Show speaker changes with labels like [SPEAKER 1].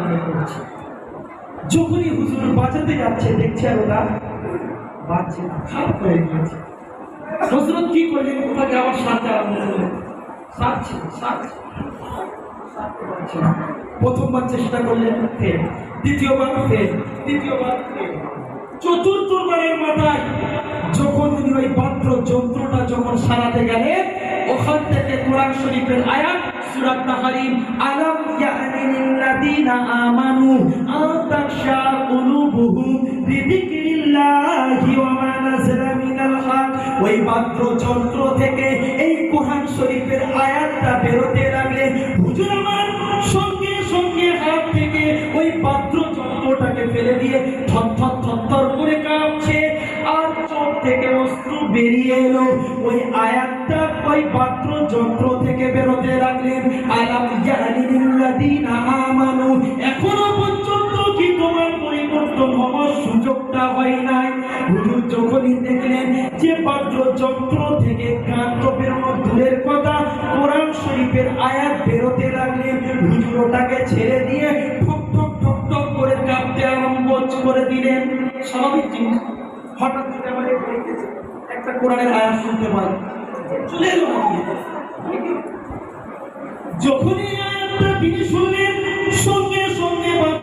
[SPEAKER 1] নিয়ে পড়ছে। যখনই হুজুর বাজাতে যাচ্ছে দেখছে ওরা বাজছে না, খারাপ হয়ে গিয়েছে। হযরত কি করলেন, ওটাকে আবার সারতে আরম্ভ করলেন। সারছে প্রথমবার চেষ্টা করলেন, ফেল। দ্বিতীয়বার ফেল, তৃতীয়বার ফেল। চতুর্থবারের মাথায় যখন উনি ওই পাত্র যন্ত্রটা যখন সারাতে গেলেন, ওখান থেকে কোরআন শরীফের আয়াত সূরা তাহরিম, আলাম ইয়ানি লিল্লাযিনা আমানু আতাশা কুলুবুহুম বিযিকরিল্লাহি ওয়া মা নাযালা মিনাল হক। ওই পাত্র যন্ত্র থেকে এই কোরআন শরীফের আয়াতটা বেরোতে লাগলেন। হুজুর আমার সঙ্গে সঙ্গে হাত থেকে ওই পাত্র যন্ত্রটাকে ফেলে দিয়ে থরথর করে কাঁপছে, আর চোখ থেকে অশ্রু বেরিয়ে এলো। ওই আয়াতটা ওই পাত্র যন্ত্র থেকে বেরোতে লাগলেন, আলাম ইয়ানি লিল্লাযিনা আমানু। এখনো পর্যন্ত কি তোমার পরিবর্তন হওয়ার সুযোগটা হয় নাই? হুজুর যখনই দেখলেন যে পাত্র যন্ত্র থেকে কান্ত বেরোনো দূরের কথা, কোরআন শরীফের আয়াত বেরোতে লাগলেন, হুজুর ওটাকে ছেড়ে দিয়ে ঠক ঠক ঠক ঠক করে কাঁপতে আরম্ভ করে দিলেন। স্বাভাবিক জিনিস। হঠাৎ করে আমাদের একটা কোরআনের আয়াত শুনতে পাই, চলে এলো যখনই আয়াতটা তিনি শুনলেন, সঙ্গে